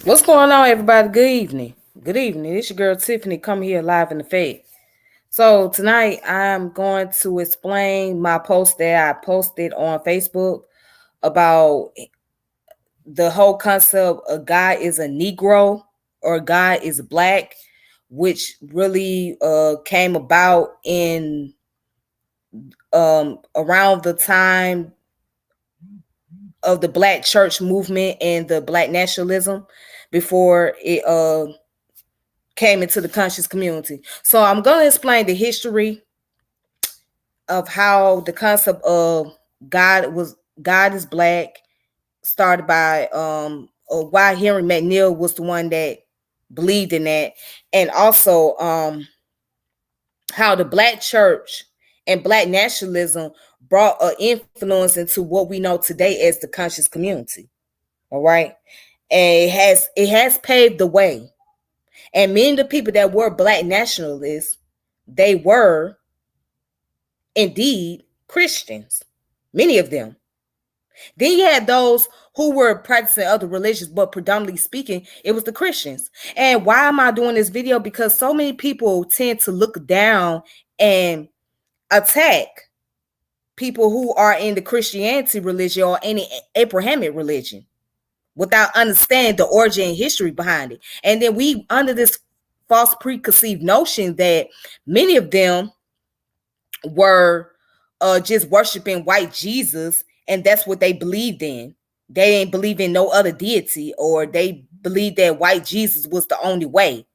What's going on, everybody? Good evening. Good evening. It's your girl Tiffany coming here live in the Fed. So tonight I'm going to explain my post that I posted on Facebook about the whole concept of God is a Negro or God is black, which really came about in around the time of the Black church movement and the Black nationalism before it came into the conscious community. So I'm going to explain the history of how the concept of God is black started by or why Henry McNeal was the one that believed in that, and also how the Black church and Black nationalism brought an influence into what we know today as the conscious community. All right, and it has paved the way. And many of the people that were Black nationalists, they were indeed Christians, many of them. Then you had those who were practicing other religions, but predominantly speaking, it was the Christians. And why am I doing this video? Because so many people tend to look down and attack people who are in the Christianity religion or any Abrahamic religion without understanding the origin and history behind it. And then we under this false preconceived notion that many of them were just worshiping white Jesus, and that's what they believed in. They didn't believe in no other deity, or they believed that white Jesus was the only way.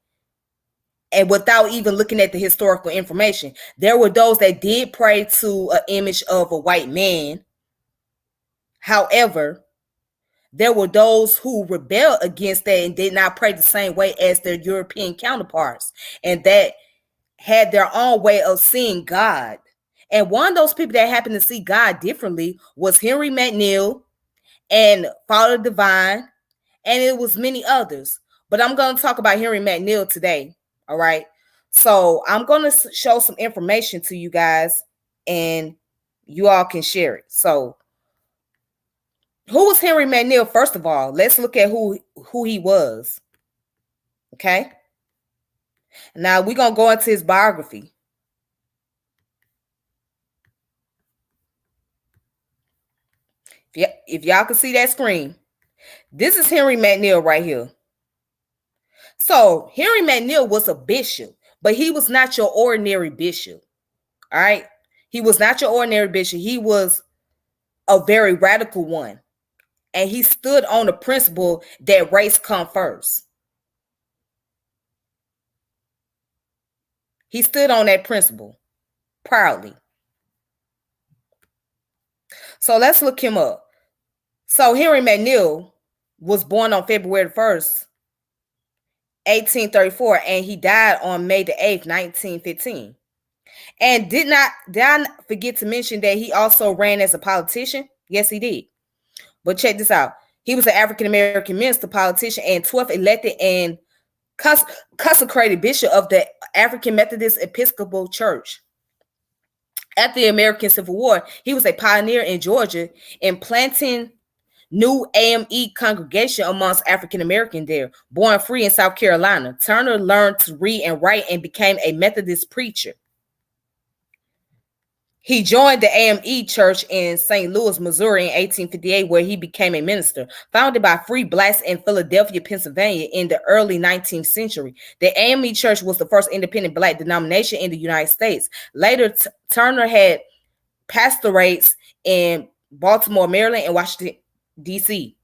And without even looking at the historical information, there were those that did pray to an image of a white man. However, there were those who rebelled against that and did not pray the same way as their European counterparts, and that had their own way of seeing God. And one of those people that happened to see God differently was Henry McNeal and Father Divine, and it was many others. But I'm going to talk about Henry McNeal today. All right. So I'm going to show some information to you guys, and you all can share it. So, who was Henry McNeal? First of all, let's look at who he was. Okay. Now we're going to go into his biography. If y'all can see that screen, this is Henry McNeal right here. So Henry McNeal was a bishop, but he was not your ordinary bishop. All right. He was not your ordinary bishop. He was a very radical one. And he stood on the principle that race come first. He stood on that principle proudly. So let's look him up. So Henry McNeal was born on February 1st, 1834, and he died on May the 8th, 1915. And did I forget to mention that he also ran as a politician? Yes, he did. But check this out. He was an African-American minister, politician, and 12th elected and consecrated bishop of the African Methodist Episcopal Church. After the American Civil War, he was a pioneer in Georgia in planting new AME congregation amongst African Americans there. Born free in South Carolina, Turner learned to read and write and became a Methodist preacher. He joined the AME Church in St. Louis, Missouri in 1858, where he became a minister. Founded by free blacks in Philadelphia, Pennsylvania in the early 19th century. The AME Church was the first independent black denomination in the United States. Later, Turner had pastorates in Baltimore, Maryland, and Washington, D.C.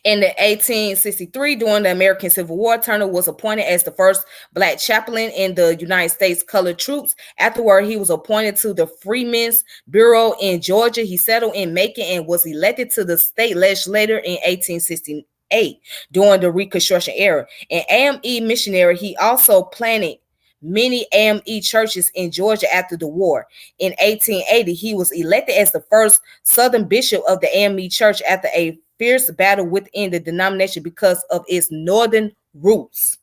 In the 1863, during the American Civil War, Turner was appointed as the first black chaplain in the United States colored troops. Afterward, he was appointed to the Freedmen's Bureau in Georgia. He settled in Macon and was elected to the state legislature in 1868 during the Reconstruction era. An AME missionary, he also planted many AME churches in Georgia after the war. In 1880, he was elected as the first Southern bishop of the AME Church after a fierce battle within the denomination because of its northern roots.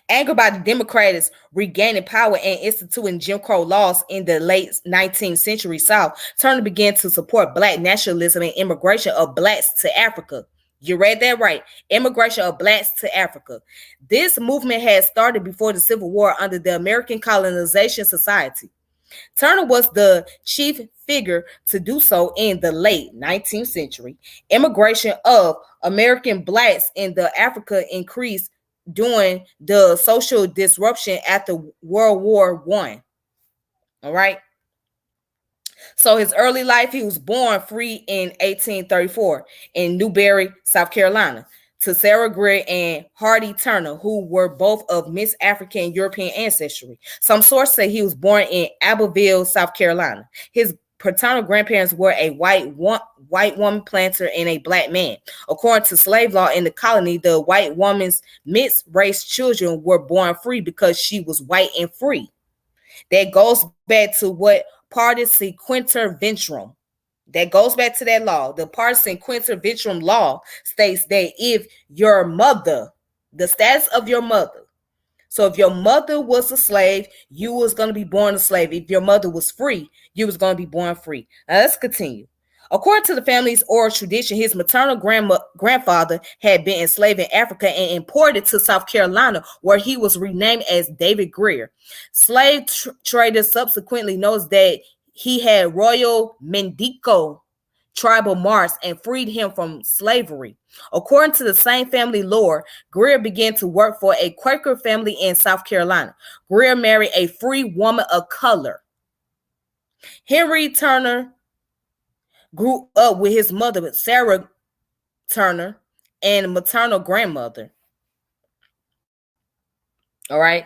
Angered by the Democrats regaining power and instituting Jim Crow laws in the late 19th century South, Turner began to support black nationalism and immigration of blacks to Africa. You read that right. Immigration of blacks to Africa. This movement had started before the Civil War under the American Colonization Society. Turner was the chief figure to do so in the late 19th century. Immigration of American blacks in the Africa increased during the social disruption after World War One. All right. So his early life, he was born free in 1834 in Newberry, South Carolina, to Sarah Greer and Hardy Turner, who were both of mixed African and European ancestry. Some sources say he was born in Abbeville, South Carolina. His paternal grandparents were a white woman planter and a black man. According to slave law in the colony, the white woman's mixed race children were born free because she was white and free. That goes back to what partis sequenter ventrum. That goes back to that law. The partis sequenter ventrum law states that if your mother, the status of your mother, so if your mother was a slave, you was going to be born a slave. If your mother was free, you was going to be born free. Now let's continue. According to the family's oral tradition, his maternal grandfather had been enslaved in Africa and imported to South Carolina, where he was renamed as David Greer. Slave traders subsequently noticed that he had royal Mendico tribal marks and freed him from slavery. According to the same family lore, Greer began to work for a Quaker family in South Carolina. Greer married a free woman of color. Henry Turner grew up with his mother, Sarah Turner, and maternal grandmother. All right.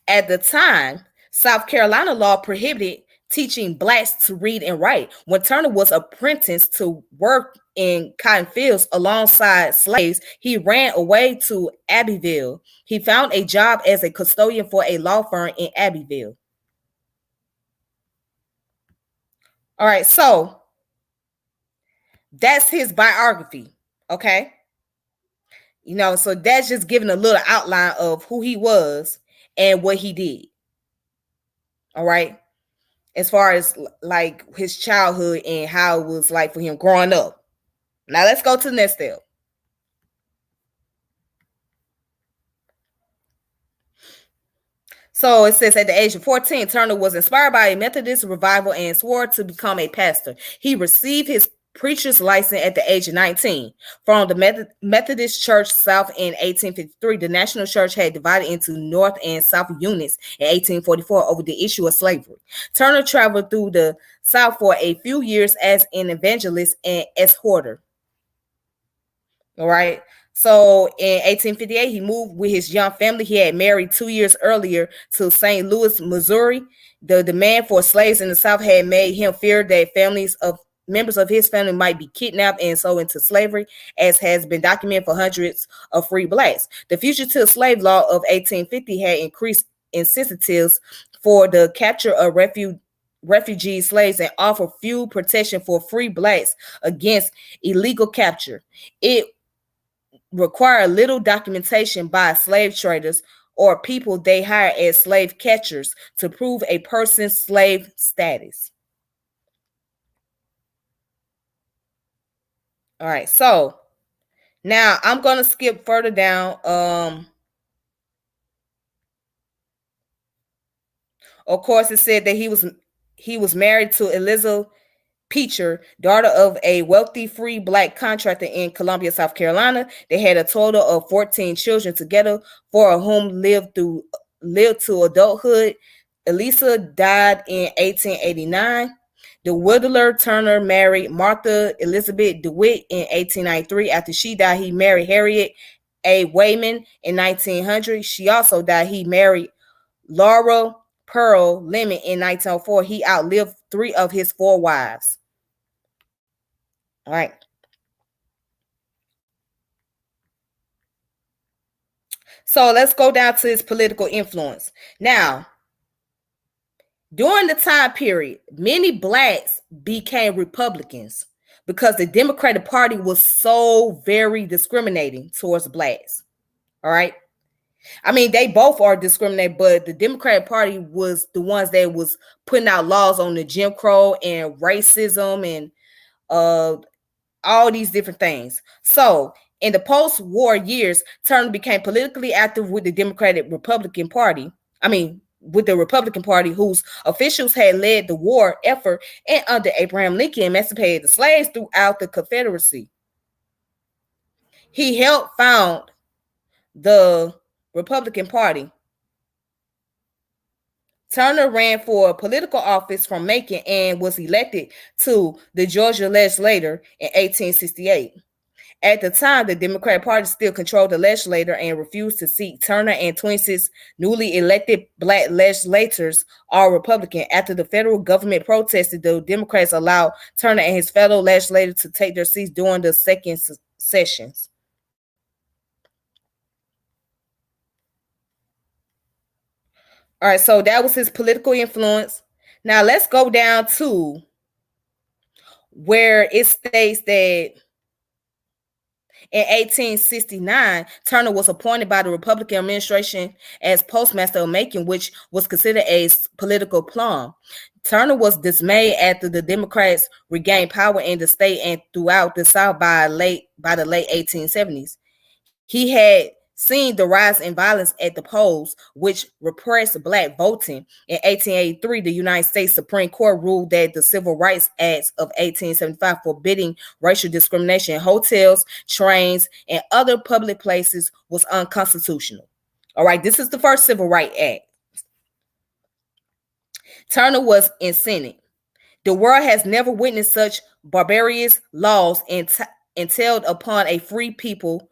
At the time, South Carolina law prohibited teaching blacks to read and write. When Turner was apprenticed to work in cotton fields alongside slaves, he ran away to Abbeville. He found a job as a custodian for a law firm in Abbeville. All right, so that's his biography, okay? You know, so that's just giving a little outline of who he was and what he did. All right. As far as like his childhood and how it was like for him growing up. Now let's go to the next step. So it says at the age of 14, Turner was inspired by a Methodist revival and swore to become a pastor. He received his preacher's license at the age of 19 from the Methodist Church South in 1853. The National Church had divided into North and South units in 1844 over the issue of slavery. Turner traveled through the South for a few years as an evangelist and exhorter. All right. So in 1858, he moved with his young family. He had married 2 years earlier to St. Louis, Missouri. The demand for slaves in the South had made him fear that families of members of his family might be kidnapped and sold into slavery, as has been documented for hundreds of free blacks. The fugitive slave law of 1850 had increased incentives for the capture of refugee slaves and offered few protection for free blacks against illegal capture. It required little documentation by slave traders or people they hired as slave catchers to prove a person's slave status. All right, so now I'm going to skip further down. Of course, it said that he was married to Elizabeth Peacher, daughter of a wealthy free black contractor in Columbia, South Carolina. They had a total of 14 children together, 4 of whom lived to adulthood. Elisa died in 1889. The Whittler Turner married Martha Elizabeth DeWitt in 1893. After she died, he married Harriet A. Wayman in 1900. She also died. He married Laura Pearl Lemon in 1904. He outlived 3 of his 4 wives. All right. So let's go down to his political influence. Now, during the time period, many blacks became Republicans because the Democratic Party was so very discriminating towards blacks. All right. I mean, they both are discriminating, but the Democratic Party was the ones that was putting out laws on the Jim Crow and racism and all these different things. So In the post-war years, Turner became politically active with the Democratic Republican Party. With the Republican Party, whose officials had led the war effort and under Abraham Lincoln emancipated the slaves throughout the Confederacy. He helped found the Republican Party. Turner ran for political office from Macon and was elected to the Georgia legislature in 1868. At the time, the Democratic Party still controlled the legislature and refused to seat Turner and 26 newly elected black legislators, all Republican. After the federal government protested, the Democrats allowed Turner and his fellow legislators to take their seats during the second sessions. All right, so that was his political influence. Now let's go down to where it states that in 1869, Turner was appointed by the Republican administration as postmaster of Macon, which was considered a political plum. Turner was dismayed after the Democrats regained power in the state and throughout the South by the late 1870s. He had seen the rise in violence at the polls, which repressed black voting. In 1883, the United States Supreme Court ruled that the Civil Rights Act of 1875 forbidding racial discrimination in hotels, trains, and other public places was unconstitutional. All right, this is the first Civil Rights Act. Turner was incensed. The world has never witnessed such barbarous laws entailed upon a free people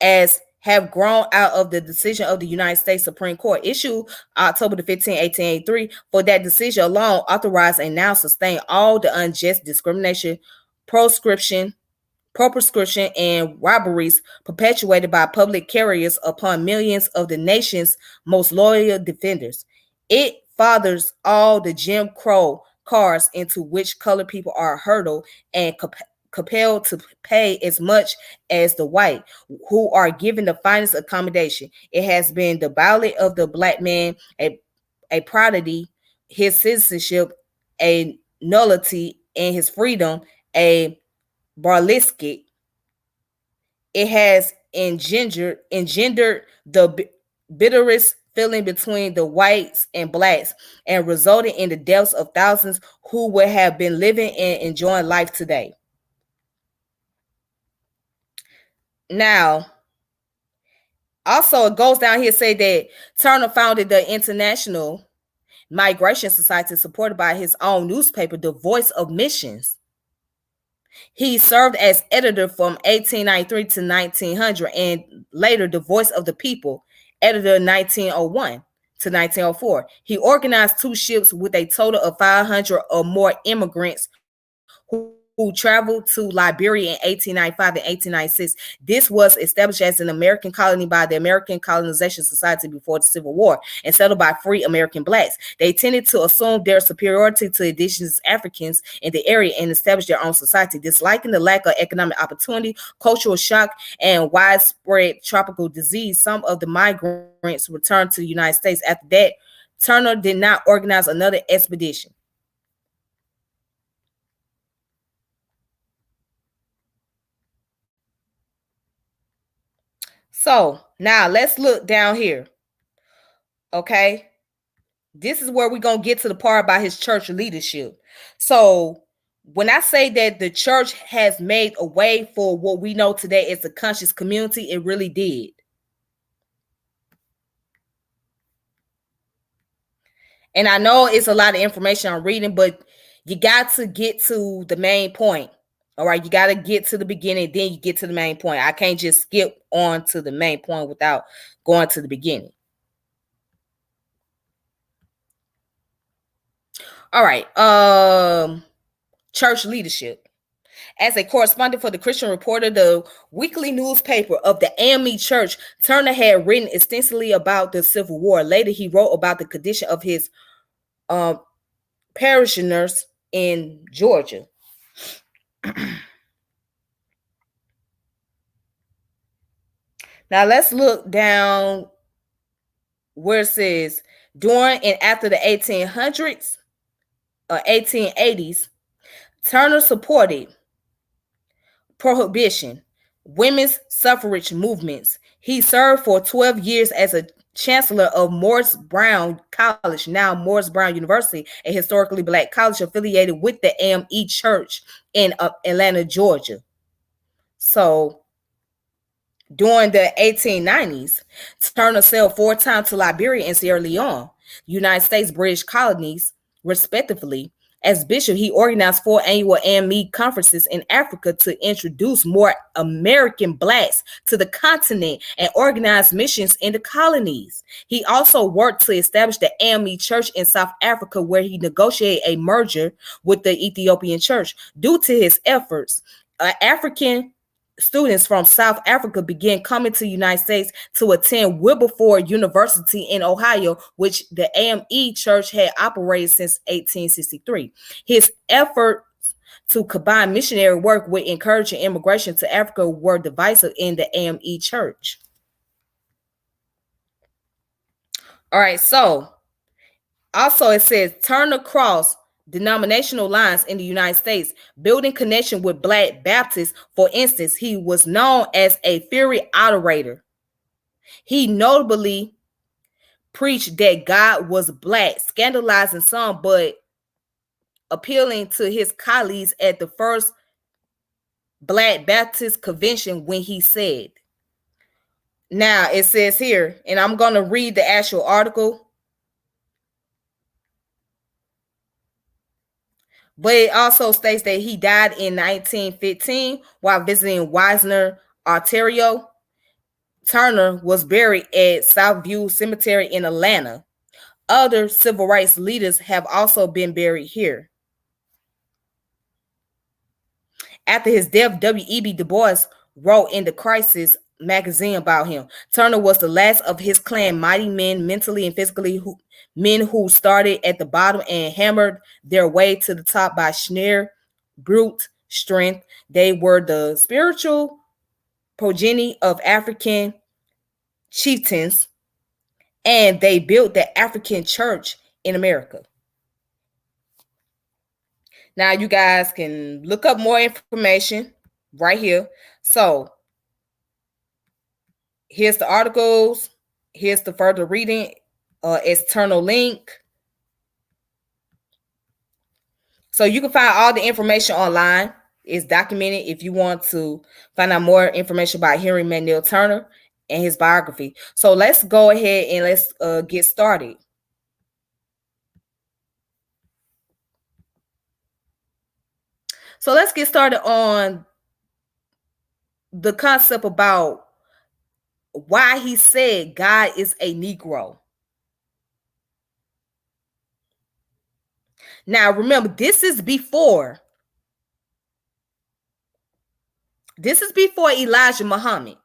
as have grown out of the decision of the United States Supreme Court, issued October 15, 1883. For that decision alone, authorized and now sustain all the unjust discrimination, proscription, and robberies perpetuated by public carriers upon millions of the nation's most loyal defenders. It fathers all the Jim Crow cars into which colored people are hurdled and compelled to pay as much as the white, who are given the finest accommodation. It has been the ballot of the black man a prodigy, his citizenship a nullity, and his freedom a burlesque. It has engendered the bitterest feeling between the whites and blacks and resulted in the deaths of thousands who would have been living and enjoying life today. Now, also it goes down here say that Turner founded the International Migration Society, supported by his own newspaper, The Voice of Missions. He served as editor from 1893 to 1900 and later The Voice of the People, editor 1901 to 1904. He organized two ships with a total of 500 or more immigrants who traveled to Liberia in 1895 and 1896. This was established as an American colony by the American Colonization Society before the Civil War and settled by free American blacks. They tended to assume their superiority to indigenous Africans in the area and establish their own society. Disliking the lack of economic opportunity, cultural shock, and widespread tropical disease, some of the migrants returned to the United States. After that, Turner did not organize another expedition. So now let's look down here. Okay. This is where we're going to get to the part about his church leadership. So when I say that the church has made a way for what we know today as a conscious community, it really did. And I know it's a lot of information I'm reading, but you got to get to the main point. All right, you got to get to the beginning, then you get to the main point. I can't just skip on to the main point without going to the beginning. All right, church leadership. As a correspondent for the Christian Reporter, the weekly newspaper of the AME Church, Turner had written extensively about the Civil War. Later, he wrote about the condition of his parishioners in Georgia. Now let's look down where it says during and after the 1800s or 1880s, Turner supported prohibition, women's suffrage movements. He served for 12 years as a chancellor of Morris Brown College, now Morris Brown University, a historically black college affiliated with the AME Church in Atlanta, Georgia. So during the 1890s, Turner sailed 4 times to Liberia and Sierra Leone, United States British colonies, respectively. As bishop, he organized 4 annual AME conferences in Africa to introduce more American blacks to the continent and organize missions in the colonies. He also worked to establish the AME Church in South Africa, where he negotiated a merger with the Ethiopian Church. Due to his efforts, African students from South Africa began coming to the United States to attend Wilberforce University in Ohio, which the AME Church had operated since 1863. His efforts to combine missionary work with encouraging immigration to Africa were divisive in the AME Church. All right, so also it says turn across denominational lines in the United States, building connection with Black Baptists. For instance, he was known as a fiery orator. He notably preached that God was black, scandalizing some, but appealing to his colleagues at the first Black Baptist convention when he said, now it says here, and I'm going to read the actual article, but it also states that he died in 1915 while visiting Wisner, Ontario. Turner was buried at Southview Cemetery in Atlanta. Other civil rights leaders have also been buried here. After his death, W.E.B. Du Bois wrote in the Crisis magazine about him. Turner was the last of his clan, mighty men, mentally and physically, men who started at the bottom and hammered their way to the top by sheer brute strength. They were the spiritual progeny of African chieftains, and they built the African church in America. Now you guys can look up more information right here. So here's the articles. Here's the further reading, external link. So you can find all the information online. It's documented if you want to find out more information about Henry McNeal Turner and his biography. So let's go ahead and let's get started. So let's get started on the concept about why he said God is a Negro. Now, remember, this is before Elijah Muhammad.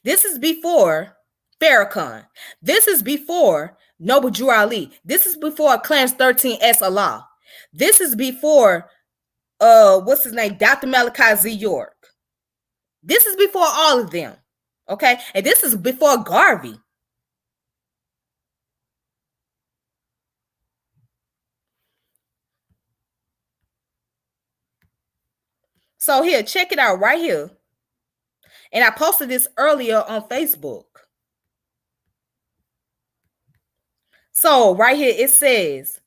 This is before Farrakhan. This is before Noble Drew Ali. This is before Clarence 13S Allah. This is before what's his name? Dr. Malachi Z. York. This is before all of them. Okay? And this is before Garvey. So here, check it out right here. And I posted this earlier on Facebook. So right here, it says,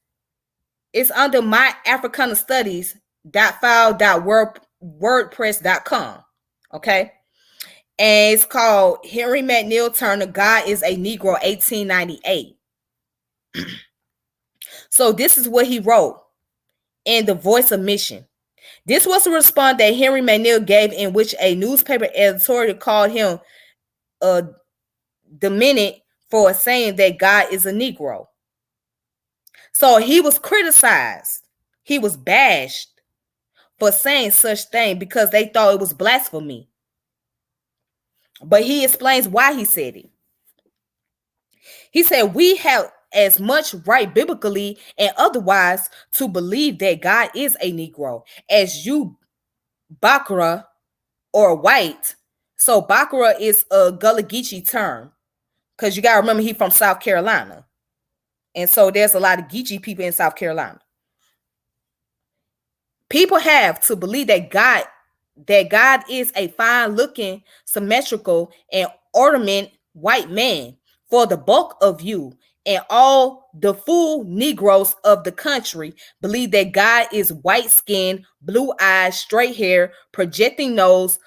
it's under myafricanastudies.file.wordpress.com. Okay? And it's called Henry McNeal Turner, God is a Negro, 1898. So this is what he wrote in The Voice of Mission. This was a response that Henry McNeal gave, in which a newspaper editorial called him demented for saying that God is a Negro. So he was criticized. He was bashed for saying such thing because they thought it was blasphemy. But he explains why he said it. He said, we have as much right biblically and otherwise to believe that God is a Negro as you, Bakra, or white. So Bakra is a Gullah Geechee term, because you got to remember he's from South Carolina. And so there's a lot of Geechee people in South Carolina. People have to believe that God that God is a fine-looking, symmetrical, and ornament white man for the bulk of you. And all the full Negroes of the country believe that God is white skin, blue eyes, straight hair, projecting nose,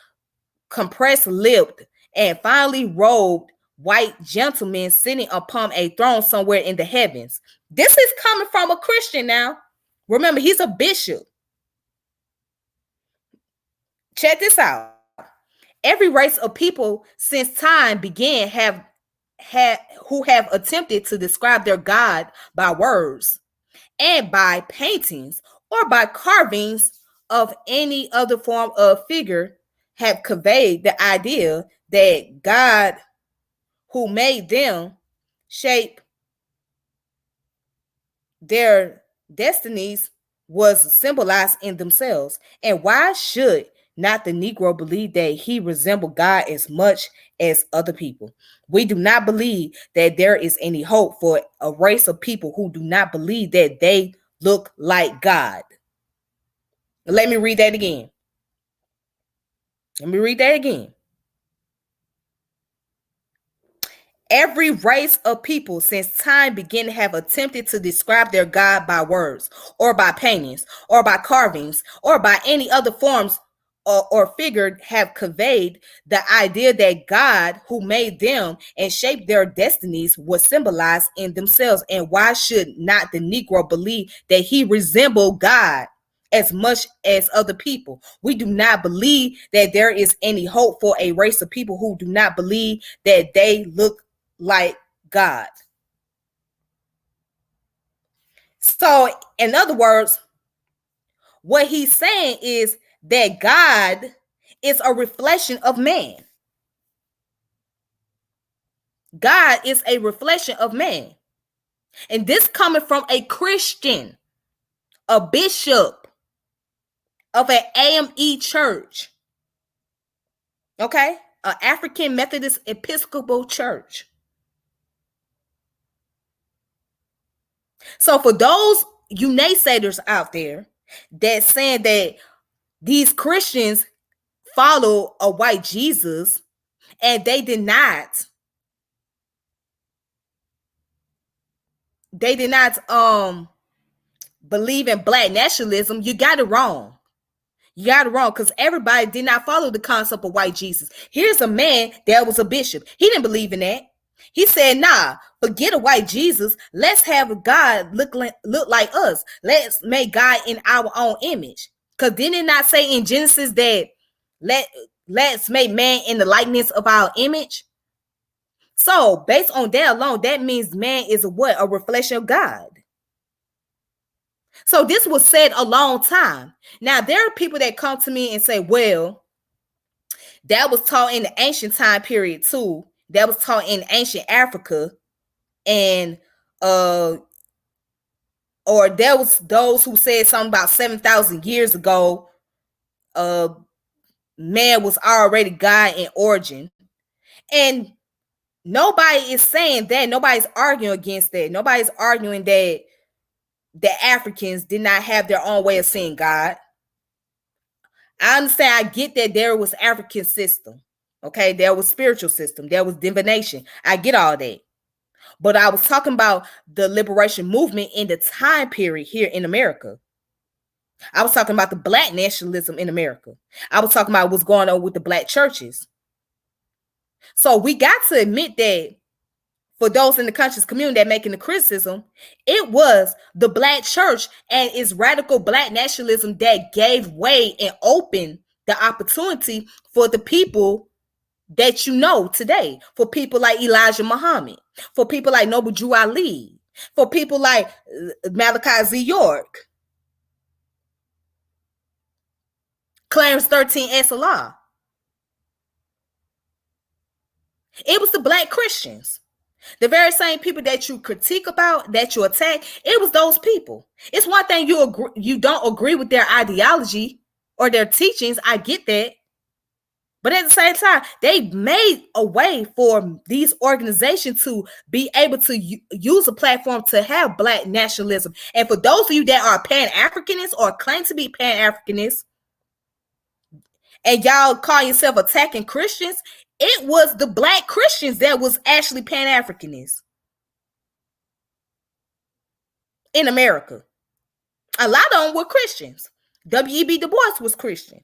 compressed lipped, and finely robed white gentleman sitting upon a throne somewhere in the heavens. This is coming from a Christian now. Remember, he's a bishop. Check this out. Every race of people since time began who have attempted to describe their God by words and by paintings or by carvings of any other form of figure have conveyed the idea that God who made them shape their destinies was symbolized in themselves. And why should not the Negro believe that he resembled God as much as other people? We do not believe that there is any hope for a race of people who do not believe that they look like God. Let me read that again. Every race of people since time began have attempted to describe their God by words or by paintings or by carvings or by any other forms or figure have conveyed the idea that God who made them and shaped their destinies was symbolized in themselves. And why should not the Negro believe that he resembled God as much as other people? We do not believe that there is any hope for a race of people who do not believe that they look like God. So, in other words, what he's saying is that God is a reflection of man. God is a reflection of man. And this coming from a Christian, a bishop of an AME church. Okay? An African Methodist Episcopal church. So for those you naysayers out there that saying that these Christians follow a white Jesus and they did not believe in black nationalism, you got it wrong. Because everybody did not follow the concept of white Jesus. Here's a man that was a bishop. He didn't believe in that. He said, nah, forget a white Jesus. Let's have God look like us. Let's make God in our own image. Because didn't it not say in Genesis that let's make man in the likeness of our image? So based on that alone, that means man is a reflection of God. So this was said a long time. Now, there are people that come to me and say, well, that was taught in the ancient time period too. That was taught in ancient Africa. And or there was those who said something about 7,000 years ago, man was already God in origin. And nobody is saying that. Nobody's arguing against that. Nobody's arguing that the Africans did not have their own way of seeing God. I understand. I get that there was African system. Okay, there was spiritual system. There was divination. I get all that. But I was talking about the liberation movement in the time period here in America. I was talking about the black nationalism in America. I was talking about what's going on with the black churches. So we got to admit that for those in the conscious community that making the criticism, it was the black church and its radical black nationalism that gave way and opened the opportunity for the people that you know today, for people like Elijah Muhammad, for people like Noble Drew Ali, for people like Malachi Z. York, Clarence 13 Esala. It was the black Christians. The very same people that you critique about, that you attack, it was those people. It's one thing you don't agree with their ideology or their teachings. I get that. But at the same time, they made a way for these organizations to be able to use a platform to have black nationalism. And for those of you that are Pan-Africanists or claim to be Pan-Africanists, and y'all call yourself attacking Christians, it was the black Christians that was actually Pan-Africanists in America. A lot of them were Christians. W.E.B. Du Bois was Christian.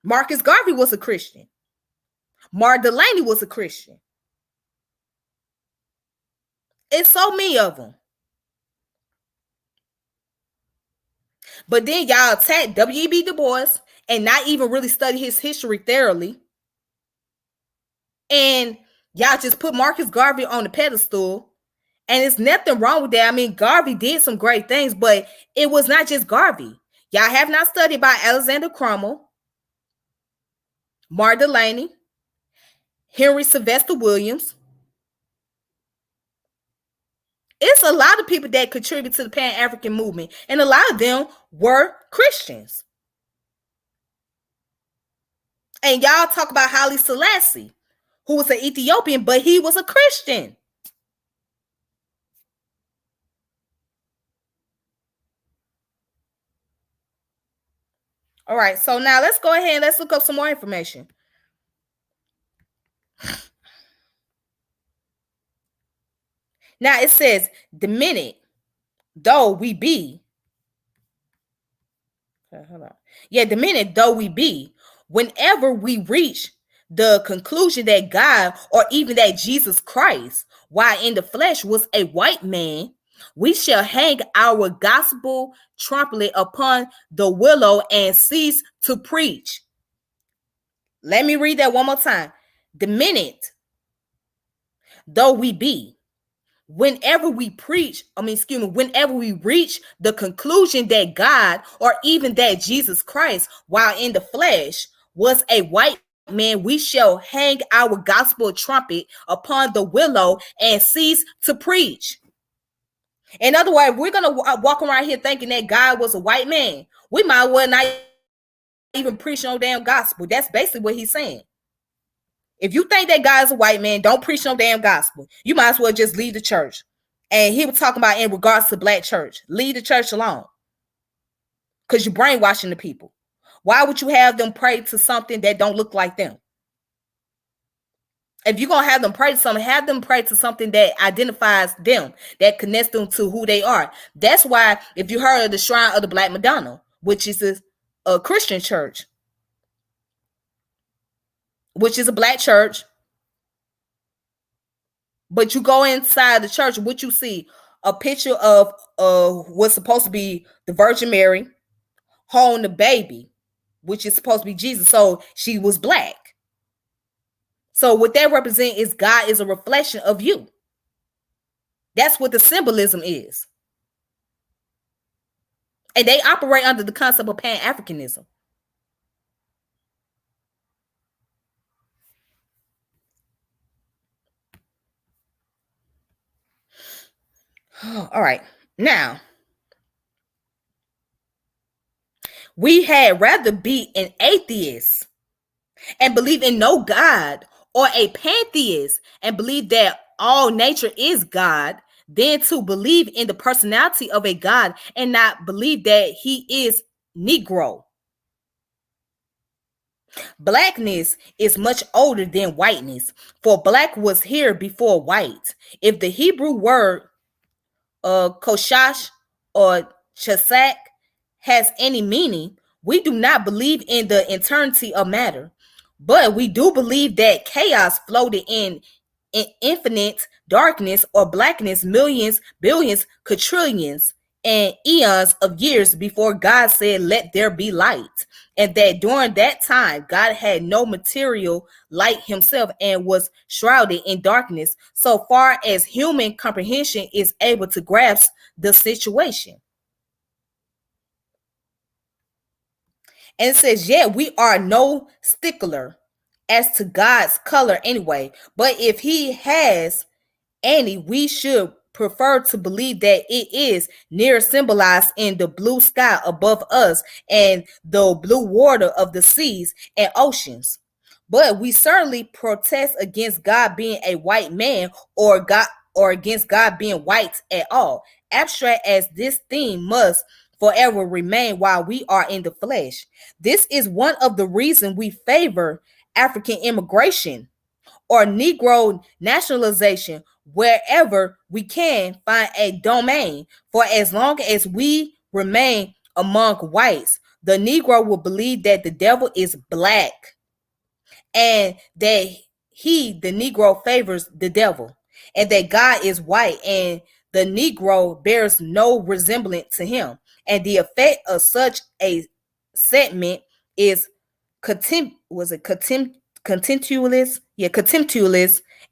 Marcus Garvey was a Christian. Mar Delaney was a Christian. It's so many of them. But then y'all attack W.E.B. Du Bois and not even really study his history thoroughly. And y'all just put Marcus Garvey on the pedestal. And there's nothing wrong with that. I mean, Garvey did some great things, but it was not just Garvey. Y'all have not studied by Alexander Crummell, Mar Delaney, Henry Sylvester Williams. It's a lot of people that contribute to the Pan-African movement, and a lot of them were Christians. And y'all talk about Haile Selassie, who was an Ethiopian, but he was a Christian. All right, so now let's go ahead and let's look up some more information. Now it says, the minute though we be, hold on. Yeah, the minute though we be, whenever we reach the conclusion that God or even that Jesus Christ, while in the flesh, was a white man, we shall hang our gospel trumpet upon the willow and cease to preach. Let me read that one more time. The minute though we be, whenever we whenever we reach the conclusion that God or even that Jesus Christ, while in the flesh, was a white man, we shall hang our gospel trumpet upon the willow and cease to preach. In other words, we're going to walk around here thinking that God was a white man. We might well not even preach no damn gospel. That's basically what he's saying. If you think that God is a white man, don't preach no damn gospel. You might as well just leave the church. And he was talking about in regards to black church. Leave the church alone. Because you're brainwashing the people. Why would you have them pray to something that don't look like them? If you're going to have them pray to something that identifies them, that connects them to who they are. That's why, if you heard of the Shrine of the Black Madonna, which is a Christian church, which is a black church, but you go inside the church, what you see, a picture of what's supposed to be the Virgin Mary holding the baby, which is supposed to be Jesus. So she was black. So what that represents is God is a reflection of you. That's what the symbolism is. And they operate under the concept of Pan-Africanism. All right. Now, we had rather be an atheist and believe in no God, or a pantheist and believe that all nature is God, than to believe in the personality of a God and not believe that he is Negro. Blackness is much older than whiteness, for black was here before white. If the Hebrew word koshash or chasak has any meaning, we do not believe in the eternity of matter, but we do believe that chaos floated in infinite darkness or blackness millions, billions, quadrillions, and eons of years before God said, "Let there be light." And that during that time, God had no material light himself and was shrouded in darkness, so far as human comprehension is able to grasp the situation. And it says, yeah, we are no stickler as to God's color anyway, but if he has any, we should prefer to believe that it is near symbolized in the blue sky above us and the blue water of the seas and oceans. But we certainly protest against God being a white man, or against God being white at all. Abstract as this theme must forever remain while we are in the flesh. This is one of the reasons we favor African immigration or Negro nationalization wherever we can find a domain. For as long as we remain among whites, the Negro will believe that the devil is black and that he, the Negro, favors the devil, and that God is white and the Negro bears no resemblance to him. And the effect of such a sentiment is contemptuous, contemptuous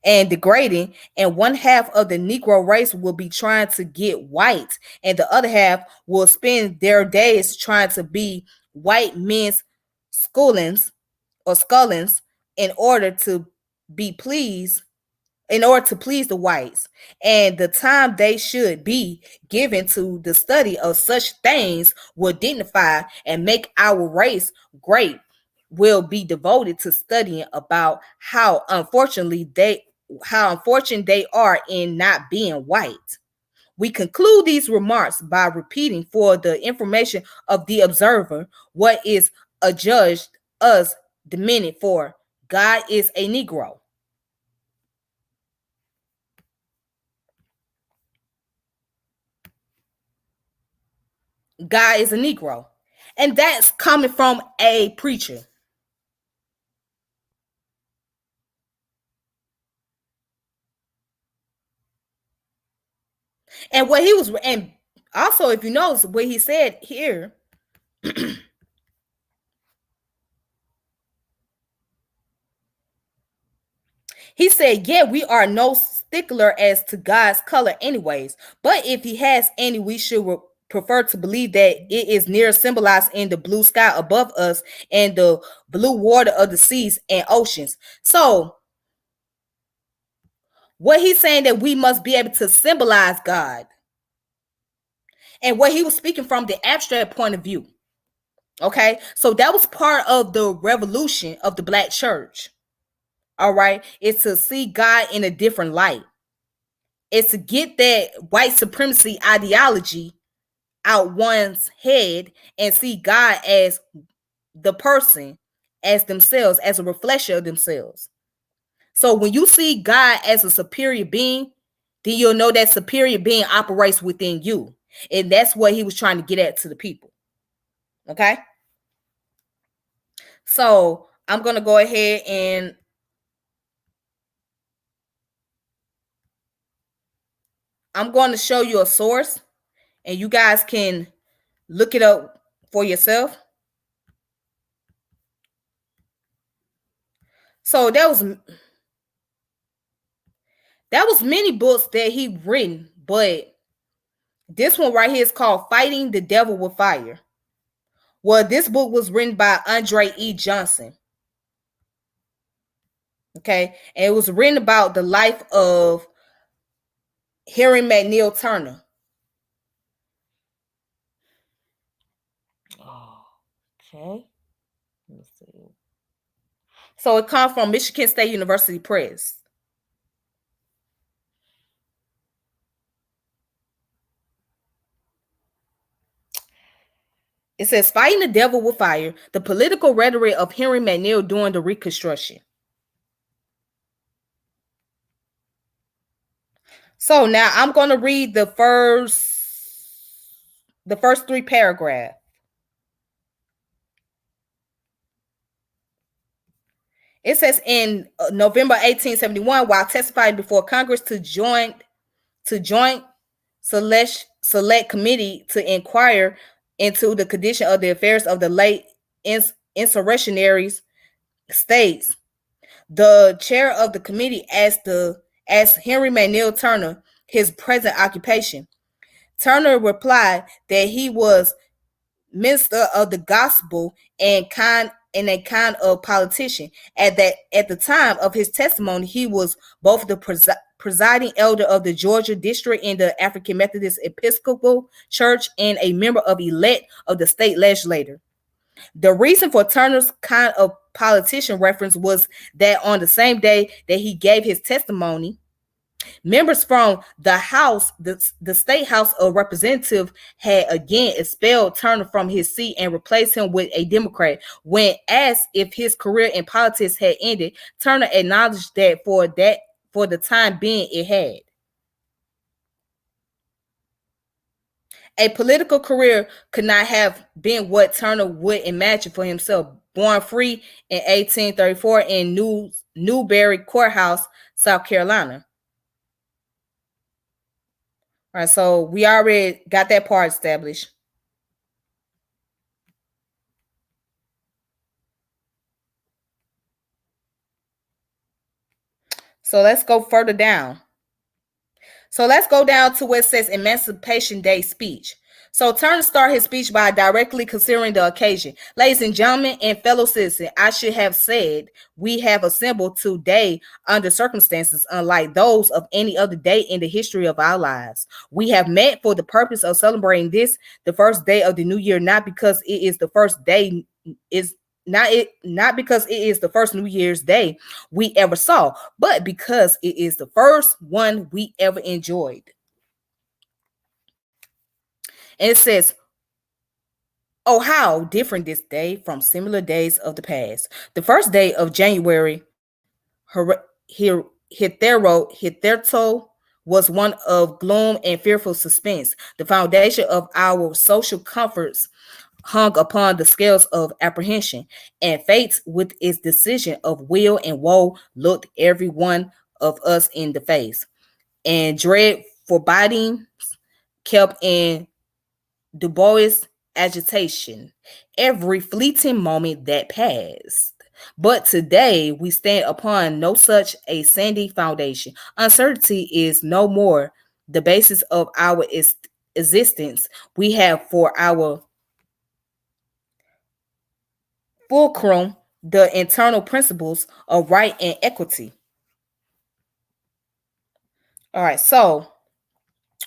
and degrading. And one half of the Negro race will be trying to get white, and the other half will spend their days trying to be white men's schoolings or scullins in order to be pleased in order to please the whites. And the time they should be given to the study of such things will dignify and make our race great will be devoted to studying about how unfortunate they are in not being white. We conclude these remarks by repeating for the information of the observer what is adjudged us demanded for. God is a Negro. God is a Negro. And that's coming from a preacher. And what he was, and also if you notice what he said here, he said, yeah, we are no stickler as to God's color anyways. But if he has any, we should prefer to believe that it is near symbolized in the blue sky above us and the blue water of the seas and oceans. So what he's saying that we must be able to symbolize God. And what he was speaking from the abstract point of view. Okay. So that was part of the revolution of the black church. All right. It's to see God in a different light. It's to get that white supremacy ideology out one's head and see God as the person, as themselves, as a reflection of themselves. So when you see God as a superior being, then you'll know that superior being operates within you. And that's what he was trying to get at to the people. Okay. So I'm going to go ahead and I'm going to show you a source and you guys can look it up for yourself. So that was many books that he written, but this one right here is called Fighting the Devil with Fire. Well, this book was written by Andre E. Johnson. Okay. And it was written about the life of Henry McNeal Turner. Okay. Let's see. So it comes from Michigan State University Press. It says, Fighting the Devil with Fire, the political rhetoric of Henry McNeal during the Reconstruction. So now I'm going to read the first three paragraphs. It says in November 1871, while testifying before Congress to joint select committee to inquire into the condition of the affairs of the late insurrectionary states, the chair of the committee asked Henry McNeal Turner his present occupation. Turner replied that he was minister of the gospel and a kind of politician. At the time of his testimony, he was both the presiding elder of the Georgia district in the African Methodist Episcopal Church and a member of elect of the state legislature. The reason for Turner's kind of politician reference was that on the same day that he gave his testimony, Members from the House, the State House of Representatives, had again expelled Turner from his seat and replaced him with a Democrat. When asked if his career in politics had ended, Turner acknowledged that for the time being it had. A political career could not have been what Turner would imagine for himself. Born free in 1834 in Newberry Courthouse, South Carolina. All right, so we already got that part established. So let's go further down. So let's go down to where it says Emancipation Day speech. So Turner started his speech by directly considering the occasion. Ladies and gentlemen and fellow citizens, I should have said we have assembled today under circumstances unlike those of any other day in the history of our lives. We have met for the purpose of celebrating this, the first day of the new year, not because it is the first day is not because it is the first New Year's Day we ever saw, but because it is the first one we ever enjoyed. And it says, oh, how different this day from similar days of the past. The first day of January, hitherto was one of gloom and fearful suspense. The foundation of our social comforts hung upon the scales of apprehension, and fate, with its decision of will and woe, looked every one of us in the face. And dread forebodings kept in dubious agitation every fleeting moment that passed. But today we stand upon no such a sandy foundation. Uncertainty is no more the basis of our existence. We have for our fulcrum the internal principles of right and equity. All right, so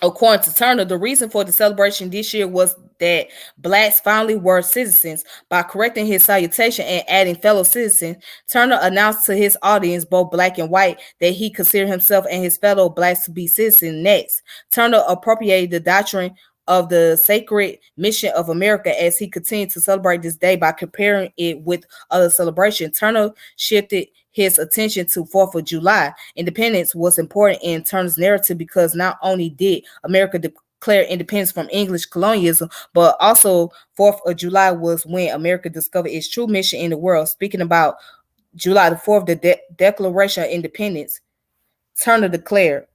according to Turner, the reason for the celebration this year was that blacks finally were citizens. By correcting his salutation and adding fellow citizens, Turner announced to his audience, both black and white, that he considered himself and his fellow blacks to be citizens next. Turner appropriated the doctrine of the sacred mission of America as he continued to celebrate this day by comparing it with other celebrations. Turner shifted his attention to 4th of July. Independence was important in Turner's narrative because not only did America declare independence from English colonialism, but also 4th of July was when America discovered its true mission in the world. Speaking about July the 4th, the Declaration of Independence, Turner declared,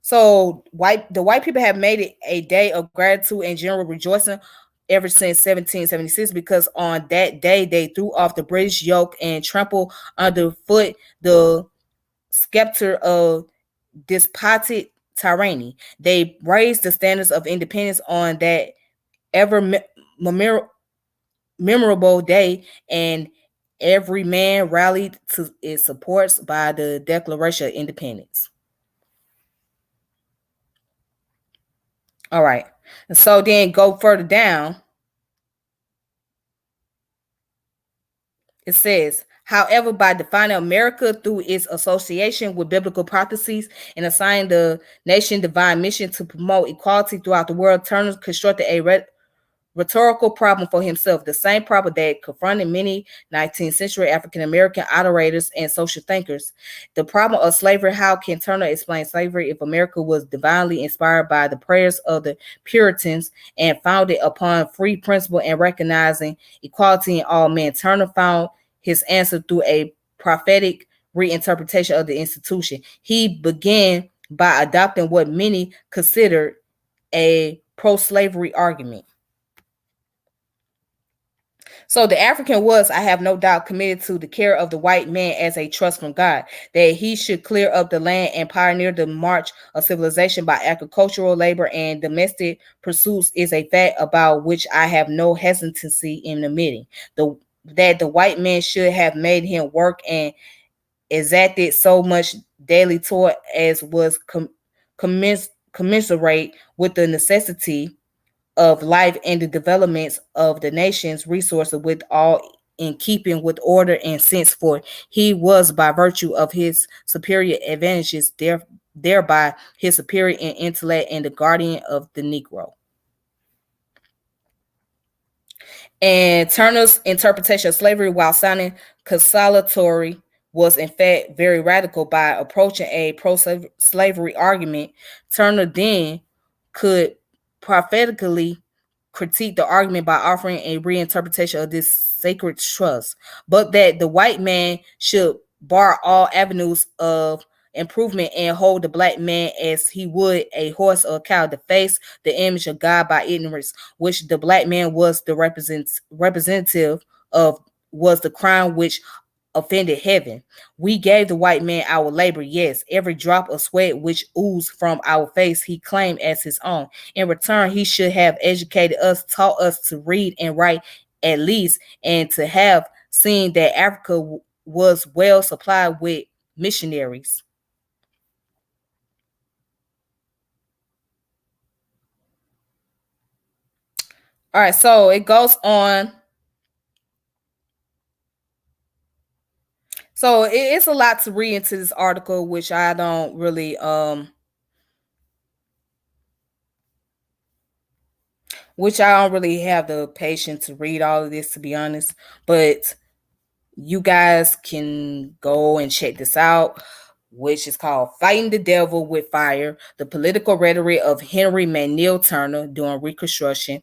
so the white people have made it a day of gratitude and general rejoicing ever since 1776, because on that day they threw off the British yoke and trampled underfoot the scepter of despotic tyranny. They raised the standards of independence on that ever memorable day, and every man rallied to its supports by the Declaration of Independence. All right. And so then go further down. It says, however, by defining America through its association with biblical prophecies and assigning the nation divine mission to promote equality throughout the world, Turner constructed a rhetorical problem for himself, the same problem that confronted many 19th century African American orators and social thinkers. The problem of slavery. How can Turner explain slavery if America was divinely inspired by the prayers of the Puritans and founded upon free principle and recognizing equality in all men? Turner found his answer through a prophetic reinterpretation of the institution. He began by adopting what many considered a pro-slavery argument. So the African was, I have no doubt, committed to the care of the white man as a trust from God, that he should clear up the land and pioneer the march of civilization by agricultural labor and domestic pursuits is a fact about which I have no hesitancy in admitting. That the white man should have made him work and exacted so much daily toil as was commensurate with the necessity of life and the developments of the nation's resources, with all in keeping with order and sense, for he was by virtue of his superior advantages thereby his superior in intellect and the guardian of the Negro. And Turner's interpretation of slavery, while sounding consolatory, was in fact very radical. By approaching a pro-slavery argument, Turner then could prophetically critique the argument by offering a reinterpretation of this sacred trust, but that the white man should bar all avenues of improvement and hold the black man as he would a horse or a cow, to face the image of God by ignorance, which the black man was the representative of, was the crime which offended heaven. We gave the white man our labor, yes, every drop of sweat which oozed from our face he claimed as his own. In return, he should have educated us, taught us to read and write at least, and to have seen that Africa was well supplied with missionaries. All right, so it goes on. So it's a lot to read into this article, which I don't really have the patience to read all of this, to be honest. But you guys can go and check this out, which is called Fighting the Devil with Fire, the Political Rhetoric of Henry McNeal Turner During Reconstruction.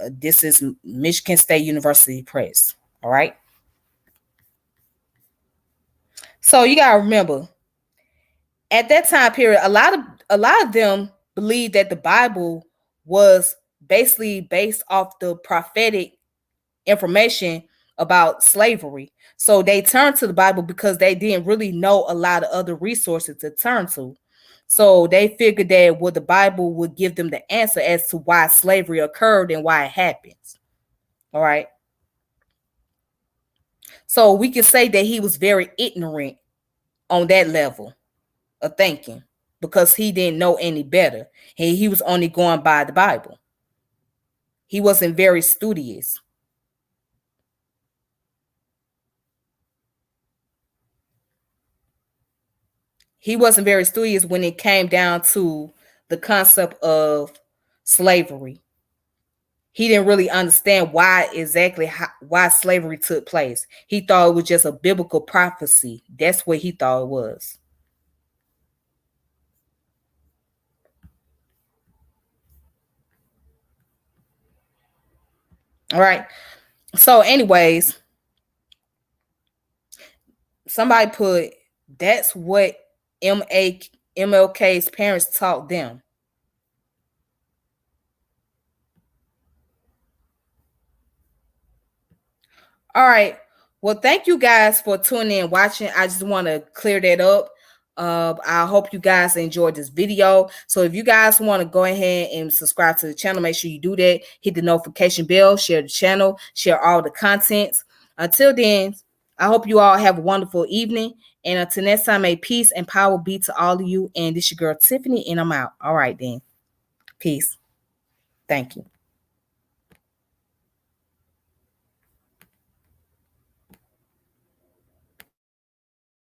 This is Michigan State University Press. All right. So you gotta remember, at that time period, a lot of them believed that the Bible was basically based off the prophetic information about slavery. So they turned to the Bible because they didn't really know a lot of other resources to turn to. So they figured that the Bible would give them the answer as to why slavery occurred and why it happens. All right. So we can say that he was very ignorant on that level of thinking because he didn't know any better. He was only going by the Bible. He wasn't very studious. He wasn't very studious when it came down to the concept of slavery. He didn't really understand why slavery took place. He thought it was just a biblical prophecy. That's what he thought it was. All right. So, anyways, somebody put, that's what MLK's parents taught them. All right. Well, thank you guys for tuning in and watching. I just want to clear that up. I hope you guys enjoyed this video. So if you guys want to go ahead and subscribe to the channel, make sure you do that. Hit the notification bell, share the channel, share all the contents. Until then, I hope you all have a wonderful evening. And until next time, may peace and power be to all of you. And this is your girl, Tiffany, and I'm out. All right, then. Peace. Thank you.